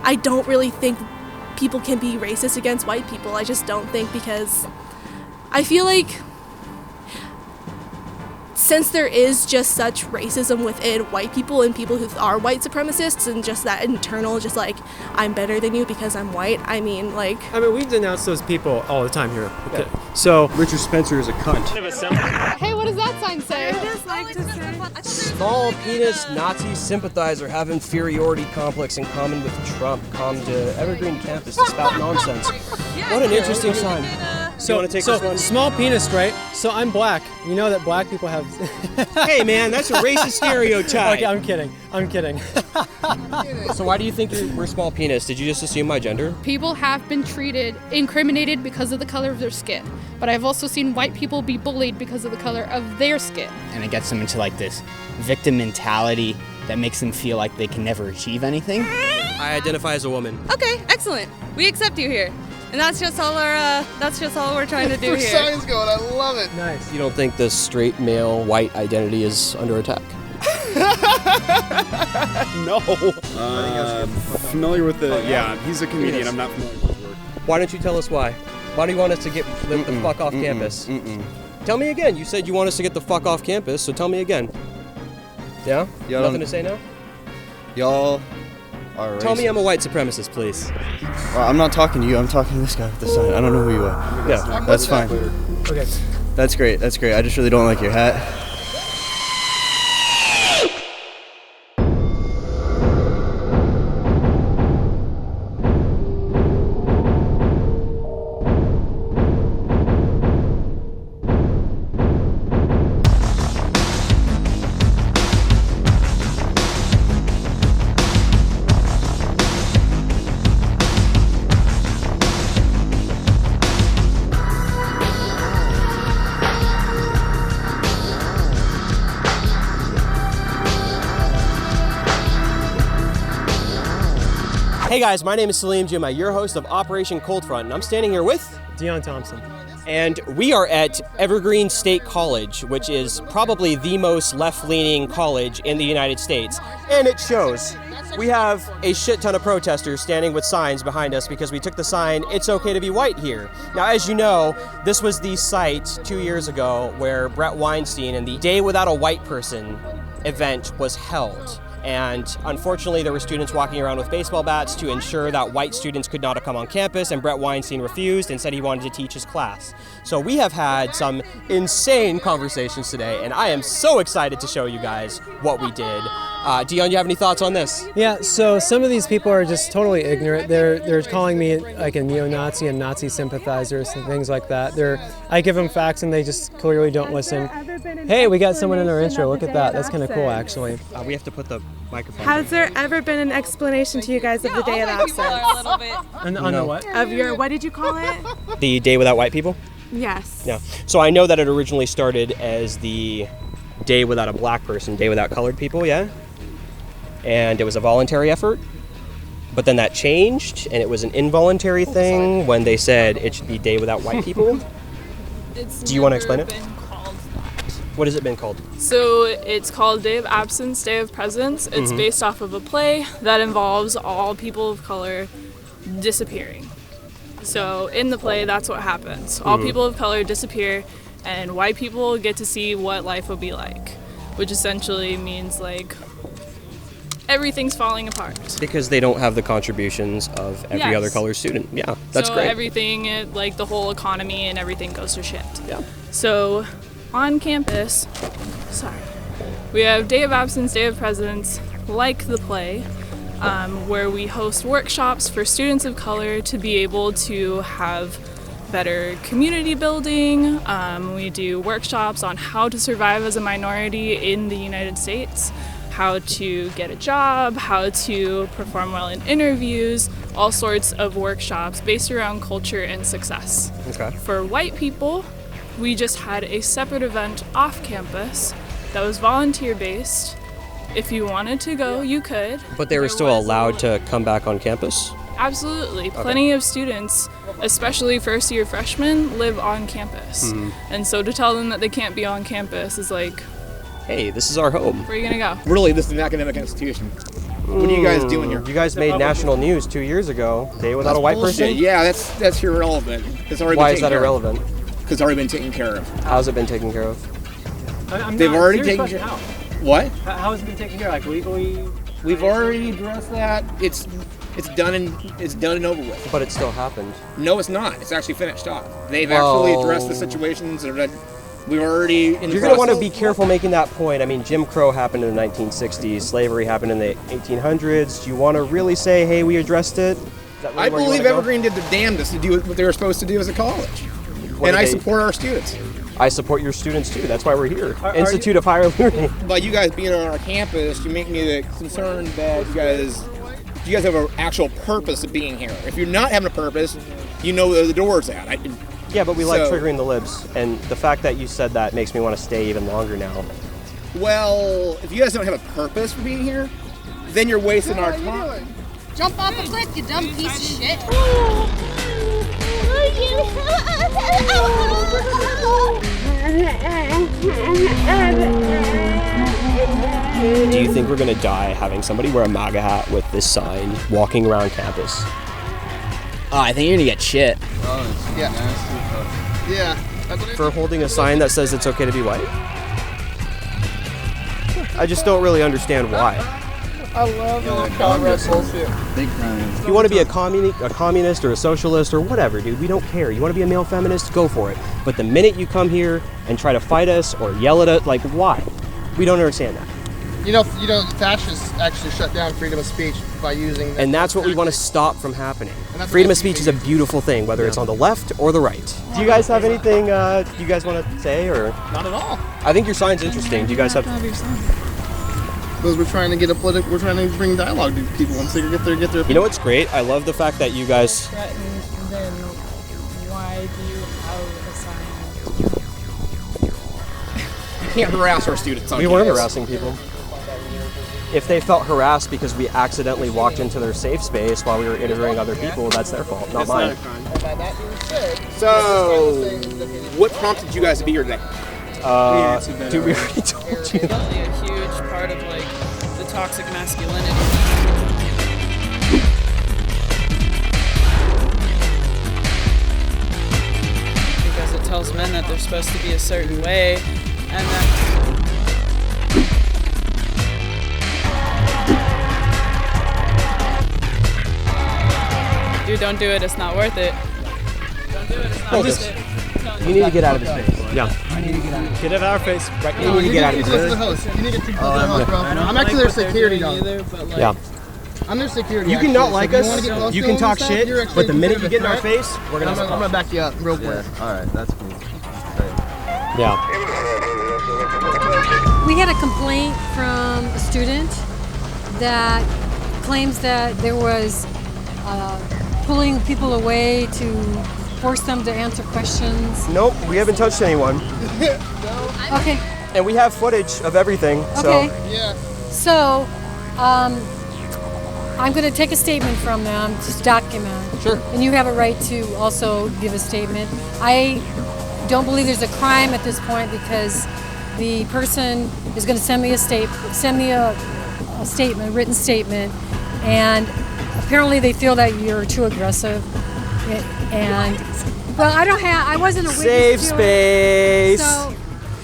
I don't really think people can be racist against white people. I just don't think, because I feel like since there is just such racism within white people and people who are white supremacists, and just that internal, just like, I'm better than you because I'm white, I mean, we denounce those people all the time here. Okay. So Richard Spencer is a cunt. Hey, what does that sign say? Small penis Nazi sympathizer have inferiority complex in common with Trump. Come to Evergreen campus to spout nonsense. What an interesting sign. So, you want to take this one? Small penis, right? So I'm black. You know that black people have... Hey man, that's a racist stereotype. Okay, I'm kidding. So why do you think we're small penis? Did you just assume my gender? People have been incriminated because of the color of their skin. But I've also seen white people be bullied because of the color of their skin. And it gets them into like this victim mentality that makes them feel like they can never achieve anything. I identify as a woman. Okay, excellent. We accept you here. And that's just all we're trying to do here. Signs going, I love it. Nice. You don't think the straight male white identity is under attack? No. Familiar with he's a comedian. I'm not familiar with his work. Why don't you tell us why? Why do you want us to get the fuck off campus? Tell me again. You said you want us to get the fuck off campus, so tell me again. Yeah? Nothing to say now? Y'all are racist. Tell me I'm a white supremacist, please. Well, I'm not talking to you. I'm talking to this guy with the sign. I don't know who you are. Yeah. That's fine. Okay. That's great. I just really don't like your hat. Hey guys, my name is Salim Juma, your host of Operation Cold Front, and I'm standing here with Dion Thompson. And we are at Evergreen State College, which is probably the most left-leaning college in the United States. And it shows. We have a shit ton of protesters standing with signs behind us because we took the sign, "It's okay to be white" here. Now, as you know, this was the site 2 years ago where Brett Weinstein and the Day Without a White Person event was held. And unfortunately, there were students walking around with baseball bats to ensure that white students could not come on campus, and Brett Weinstein refused and said he wanted to teach his class. So we have had some insane conversations today, and I am so excited to show you guys what we did. Dion, you have any thoughts on this? Yeah, so some of these people are just totally ignorant. They're calling me like a neo-Nazi and Nazi sympathizers and things like that. I give them facts and they just clearly don't listen. Hey, we got someone in our intro. Look at that. That's kind of cool, actually. We have to put the microphone. Has there ever been an explanation to you guys of the Day of Absence? A little bit. On No. the what? Of your, what did you call it? The Day Without White People? Yes. Yeah. So I know that it originally started as the Day Without a Black Person, Day Without Colored People, yeah? And it was a voluntary effort. But then that changed, and it was an involuntary thing when they said it should be Day Without White People. Do you want to explain it? What has it been called? So it's called Day of Absence, Day of Presence. It's based off of a play that involves all people of color disappearing. So in the play, that's what happens. All people of color disappear, and white people get to see what life will be like, which essentially means like everything's falling apart. Because they don't have the contributions of every other color student. Yeah, that's so great. Everything, like the whole economy and everything goes to shit. Yeah. So on campus, we have Day of Absence, Day of Presence, like the play, where we host workshops for students of color to be able to have better community building. We do workshops on how to survive as a minority in the United States, how to get a job, how to perform well in interviews, all sorts of workshops based around culture and success. Okay. For white people, we just had a separate event off campus that was volunteer-based. If you wanted to go, you could. But they were still allowed to come back on campus? Absolutely. Plenty of students, especially first-year freshmen, live on campus. And so to tell them that they can't be on campus is like, hey, this is our home. where are you going to go? Really, this is an academic institution. What are you guys doing here? You guys made national news 2 years ago. Day without a white person? Yeah, that's irrelevant. It's already Why been is that taken care of. irrelevant? Because it's already been taken care of. How's it been taken care of? They've already taken care How? What? How has it been taken care of? Like legally? We've already addressed that. It's done and over with. But it still happened. No, it's not. It's actually finished off. They've actually addressed the situations that we've already. You're going to want to be careful making that point. I mean, Jim Crow happened in the 1960s. Slavery happened in the 1800s. Do you want to really say, hey, we addressed it? Really I believe Evergreen did the damnedest to do what they were supposed to do as a college. And I support our students. I support your students too. That's why we're here. Institute of Higher Learning. By you guys being on our campus, you make me concerned that you guys have an actual purpose of being here. If you're not having a purpose, you know where the door's at. Yeah, but we like triggering the libs, and the fact that you said that makes me want to stay even longer now. Well, if you guys don't have a purpose for being here, then you're wasting our time. Jump off a cliff, you dumb piece of shit. Do you think we're going to die having somebody wear a MAGA hat with this sign walking around campus? Oh, I think you're going to get shit. Yeah. For holding a sign that says it's okay to be white? I just don't really understand why. I love Congress bullshit. If you want to be a communist or a socialist or whatever, dude, we don't care. You want to be a male feminist, go for it. But the minute you come here and try to fight us or yell at us, like, why? We don't understand that. You know, fascists actually shut down freedom of speech by using. And that's what we want to stop from happening. Freedom of speech is a beautiful thing, whether it's on the left or the right. Do you guys have anything you guys want to say, or? Not at all. I think your sign's interesting. Do you guys have? Because we're trying to get we're trying to bring dialogue to people and so get their. You know what's great? I love the fact that you guys. Then why do you have a sign? You can't harass our students. We weren't harassing people. If they felt harassed because we accidentally walked into their safe space while we were interviewing other people, that's their fault, not mine. So, what prompted you guys to be here today? Dude, we already told you. Definitely a huge part of like the toxic masculinity. Because it tells men that they're supposed to be a certain way, and that. Dude, don't do it. It's not worth it. Don't do it. It's not worth it. You need to get out of his face. Yeah. I need to get out. Get out of our face right now. You need to get out of his face. You need to get to the host, bro. I'm actually their security dog. Yeah. I'm their security. You can not like us. You can talk shit. But the minute you get in our face, we're gonna. I'm gonna back you up real quick. All right, that's cool. Yeah. We had a complaint from a student that claims that there was pulling people away to force them to answer questions. Nope, we haven't touched anyone. Okay. And we have footage of everything. Okay. So. Yeah. So, I'm going to take a statement from them to document. Sure. And you have a right to also give a statement. I don't believe there's a crime at this point because the person is going to send me a statement, a written statement, and apparently they feel that you're too aggressive. And well, I wasn't a witness. Safe space.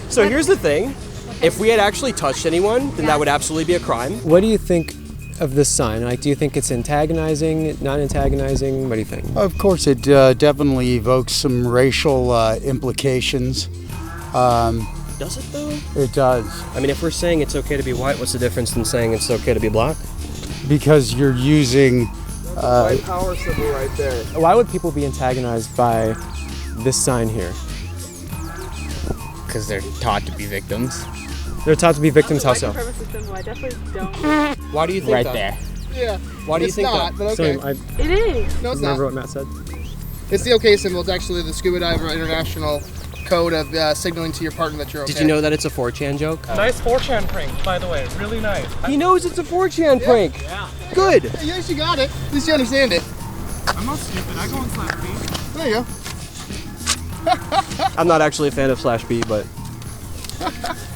So but, here's the thing. If we had actually touched anyone, then that would absolutely be a crime. What do you think of this sign? Like, do you think it's antagonizing, not antagonizing? What do you think? Of course, it definitely evokes some racial implications. Does it though? It does. I mean, if we're saying it's okay to be white, what's the difference than saying it's okay to be black? Because you're using white power symbol right there. Why would people be antagonized by this sign here? Because they're taught to be victims. They're taught to be victims. How so? I definitely don't. Why do you think right that? there. Yeah. Why do you it's think not, that? But okay. So, It is. No, it's remember not. what Matt said? It's the OK symbol. It's actually the Scuba Diver International code of signaling to your partner that you're okay. Did you know that it's a 4chan joke? Nice 4chan prank, by the way. Really nice. He knows it's a 4chan prank. Yeah. Good. Yes, you got it. At least you understand it. I'm not stupid. I go on Slash B. There you go. I'm not actually a fan of Slash B, but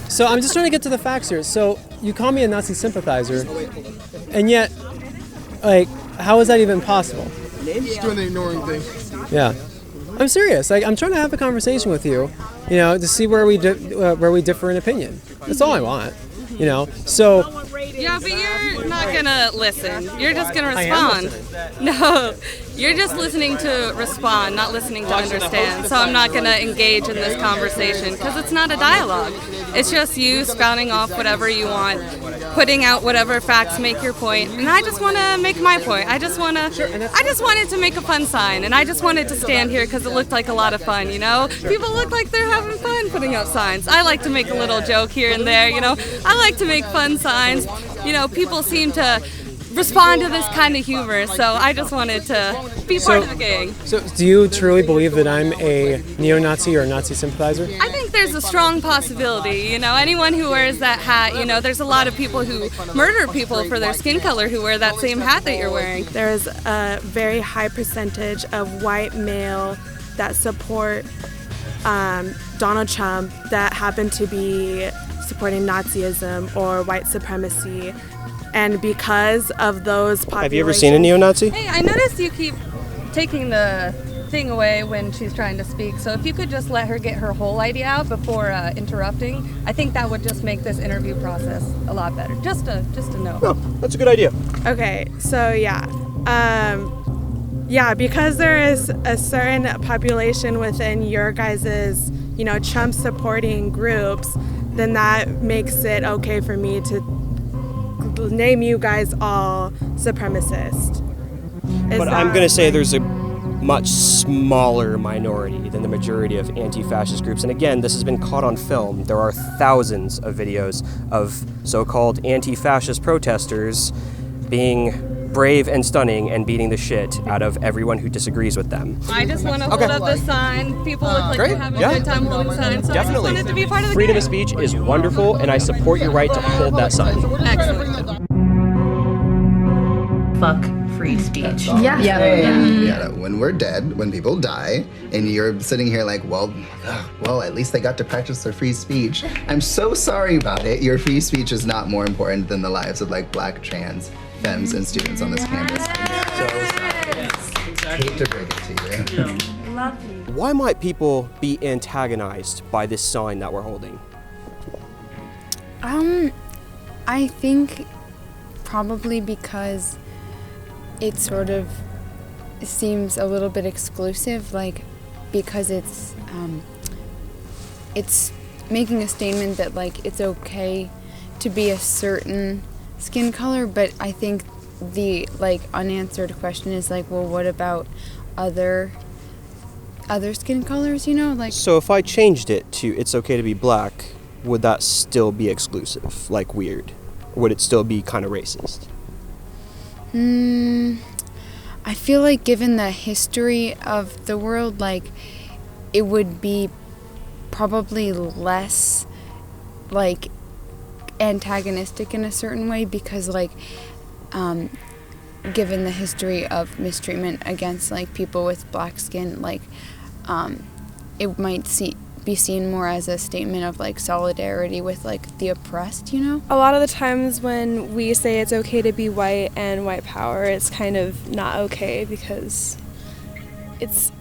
So I'm just trying to get to the facts here. So you call me a Nazi sympathizer, and yet, like, how is that even possible? Just doing the ignoring thing. Yeah, I'm serious. Like, I'm trying to have a conversation with you, to see where we differ in opinion. That's all I want, So. Yeah, but you're not gonna listen. You're just gonna I am respond. No, you're just listening to respond, not listening to understand. So I'm not gonna engage in this conversation because it's not a dialogue. It's just you spouting off whatever you want, putting out whatever facts make your point, and I just want to make my point. I just wanted to make a fun sign, and I just wanted to stand here because it looked like a lot of fun. People look like they're having fun putting up signs. I like to make a little joke here and there. I like to make fun signs. People seem to respond to this kind of humor, so I just wanted to be part of the gang. So do you truly believe that I'm a neo-Nazi or a Nazi sympathizer? I think there's a strong possibility. Anyone who wears that hat, there's a lot of people who murder people for their skin color who wear that same hat that you're wearing. There's a very high percentage of white male that support Donald Trump that happen to be supporting Nazism or white supremacy. And because of those populations... Have you ever seen a neo-Nazi? Hey, I noticed you keep taking the thing away when she's trying to speak, so if you could just let her get her whole idea out before interrupting, I think that would just make this interview process a lot better. Just to know. Oh, that's a good idea. Okay, so yeah. Because there is a certain population within your guys's, Trump supporting groups, then that makes it okay for me to name you guys all supremacist. But I'm going to say there's a much smaller minority than the majority of anti-fascist groups. And again, this has been caught on film. There are thousands of videos of so-called anti-fascist protesters being brave and stunning and beating the shit out of everyone who disagrees with them. I just want to hold up the sign. People look like they're having a good time holding signs, so Definitely. I just wanted to be part of the Freedom game. of speech is wonderful, and I support your right to hold that sign. Excellent. Fuck free speech. Yeah. When we're dead, when people die, and you're sitting here like, well, at least they got to practice their free speech. I'm so sorry about it. Your free speech is not more important than the lives of Black, trans, femmes, and students on this campus. I'm so sorry. Hate to break it to you. Why might people be antagonized by this sign that we're holding? I think probably because it sort of seems a little bit exclusive, because it's making a statement that it's okay to be a certain skin color, but I think the unanswered question is well, what about other skin colors, So if I changed it to it's okay to be black, would that still be exclusive, weird? Would it still be kind of racist? I feel like given the history of the world, it would be probably less antagonistic in a certain way because given the history of mistreatment against people with black skin, it might be seen more as a statement of solidarity with the oppressed, A lot of the times when we say it's okay to be white and white power, it's kind of not okay because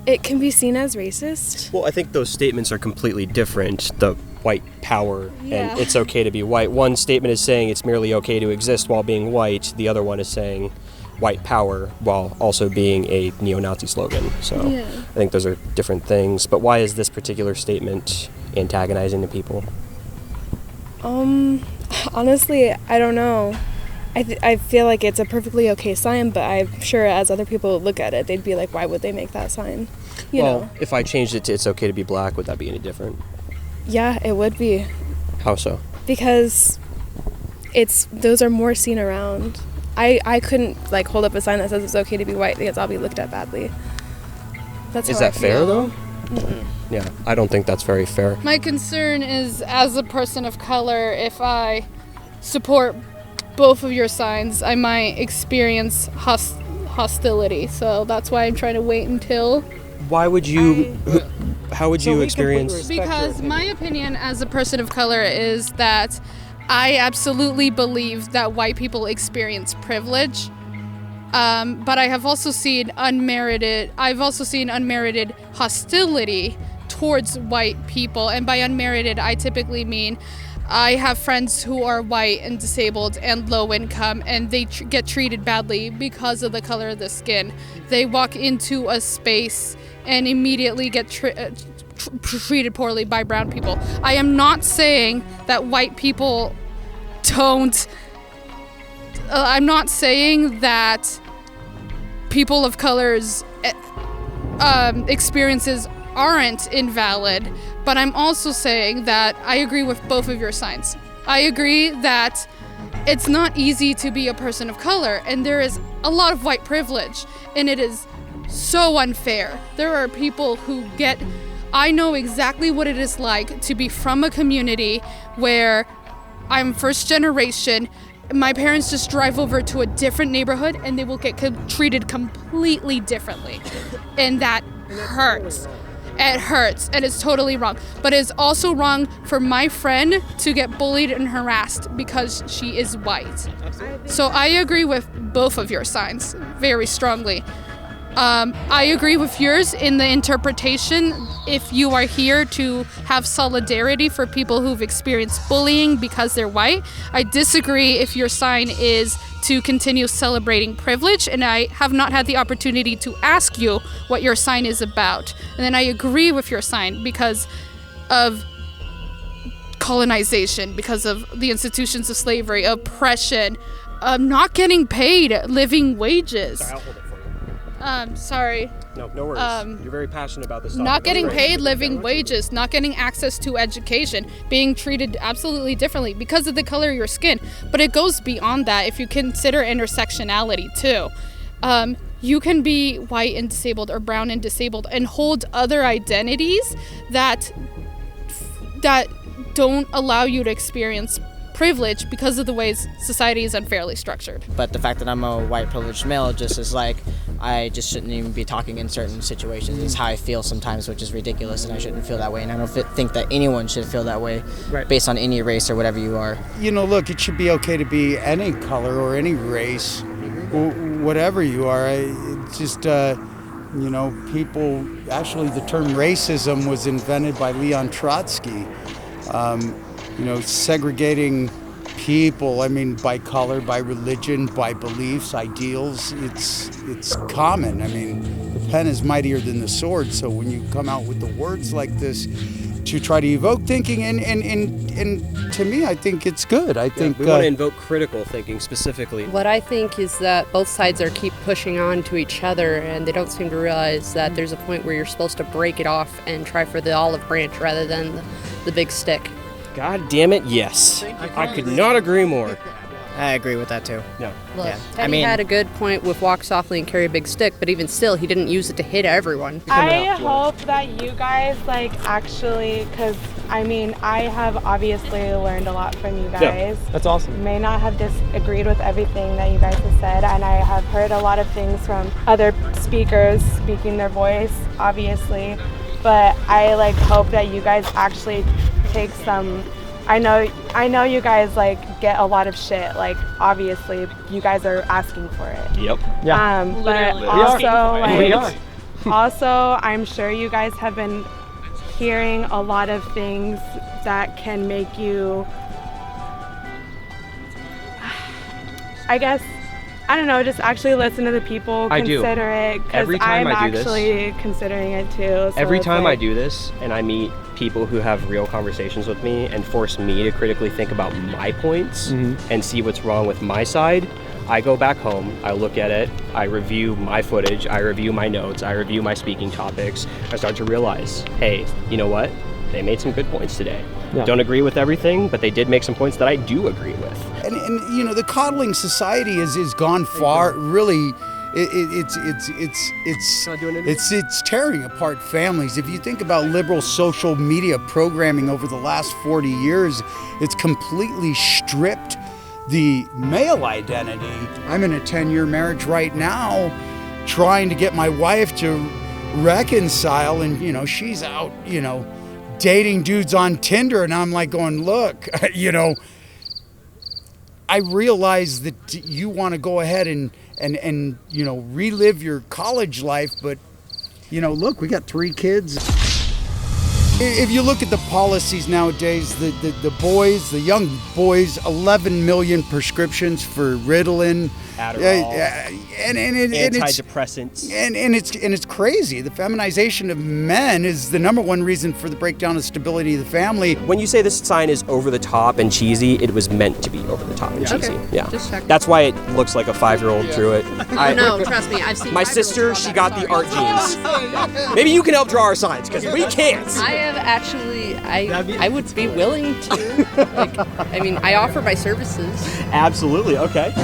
it can be seen as racist. Well, I think those statements are completely different. The white power Yeah. and it's okay to be white. One statement is saying it's merely okay to exist while being white. The other one is saying white power while also being a neo-Nazi slogan. So Yeah. I think those are different things. But why is this particular statement antagonizing to people? Honestly, I don't know. I feel like it's a perfectly okay sign, but I'm sure as other people look at it, they'd be like, why would they make that sign? You know? If I changed it to it's okay to be black, would that be any different? Yeah, it would be. How so? Because those are more seen around. I couldn't hold up a sign that says it's okay to be white because I'll be looked at badly. That's Is how I that fair feel. though? Mm-mm. Yeah, I don't think that's very fair. My concern is, as a person of color, if I support both of your signs, I might experience hostility. So that's why I'm trying to wait until Why would you? How would you experience? Because my opinion as a person of color is that I absolutely believe that white people experience privilege, but I have also seen unmerited. I've also seen unmerited hostility towards white people, and by unmerited, I typically mean I have friends who are white and disabled and low income, and they get treated badly because of the color of the skin. They walk into a space and immediately get treated poorly by brown people. I am not saying that white people don't. I'm not saying that people of color's experiences aren't invalid, but I'm also saying that I agree with both of your signs. I agree that it's not easy to be a person of color, and there is a lot of white privilege, and it is so unfair. There are people who I know exactly what it is like to be from a community where I'm first generation. My parents just drive over to a different neighborhood and they will get treated completely differently. And that hurts. It hurts, and it's totally wrong. But it's also wrong for my friend to get bullied and harassed because she is white. So I agree with both of your signs very strongly. I agree with yours in the interpretation. If you are here to have solidarity for people who've experienced bullying because they're white, I disagree if your sign is to continue celebrating privilege, and I have not had the opportunity to ask you what your sign is about. And then I agree with your sign because of colonization, because of the institutions of slavery, oppression, not getting paid living wages. Sorry, I'll hold it for you. Sorry. No worries. You're very passionate about this topic. Not getting paid living wages, not getting access to education, being treated absolutely differently because of the color of your skin. But it goes beyond that if you consider intersectionality too. You can be white and disabled or brown and disabled and hold other identities that don't allow you to experience privilege because of the ways society is unfairly structured. But the fact that I'm a white privileged male just is like, I just shouldn't even be talking in certain situations. It's how I feel sometimes, which is ridiculous, and I shouldn't feel that way. And I don't think that anyone should feel that way based on any race or whatever you are. You know, look, it should be okay to be any color or any race, whatever you are. It's just, you know, people, actually the term racism was invented by Leon Trotsky. You know, segregating people, I mean, by color, by religion, by beliefs, ideals, it's common. I mean, the pen is mightier than the sword, so when you come out with the words like this to try to evoke thinking, and to me, I think it's good. I think we want to invoke critical thinking specifically. What I think is that both sides keep pushing on to each other, and they don't seem to realize that there's a point where you're supposed to break it off and try for the olive branch rather than the big stick. God damn it, yes. I could not agree more. I agree with that too. No. Look, Teddy had a good point with walk softly and carry a big stick, but even still, he didn't use it to hit everyone. I hope that you guys actually, because I mean, I have obviously learned a lot from you guys. Yeah, that's awesome. May not have disagreed with everything that you guys have said, and I have heard a lot of things from other speakers speaking their voice, obviously, but I hope that you guys actually take some. I know you guys get a lot of shit. Obviously, you guys are asking for it. Yep. Yeah. But also, I'm sure you guys have been hearing a lot of things that can make you, I guess, I don't know, just actually listen to the people, consider it, because I'm actually considering it too. So every time I do this and I meet people who have real conversations with me and force me to critically think about my points and see what's wrong with my side, I go back home, I look at it, I review my footage, I review my notes, I review my speaking topics. I start to realize, hey, you know what? They made some good points today. Yeah. Don't agree with everything, but they did make some points that I do agree with. And you know, the coddling society is gone far. Really, it's tearing apart families. If you think about liberal social media programming over the last 40 years, it's completely stripped the male identity. I'm in a 10-year marriage right now, trying to get my wife to reconcile, and she's out dating dudes on Tinder, and I'm like going, look, I realize that you want to go ahead and relive your college life, but look, we got 3 kids. If you look at the policies nowadays, the young boys, 11 million prescriptions for Ritalin, Adderall, antidepressants, and it's crazy. The feminization of men is the number one reason for the breakdown of stability of the family. When you say this sign is over the top and cheesy, it was meant to be over the top and cheesy. Okay. Yeah, Just check. that's why it looks like a 5-year-old drew it. No, trust me, I've seen my sister. She got the art genes. Maybe you can help draw our signs because we can't. I have actually, I would be willing to. I offer my services. Absolutely. Okay.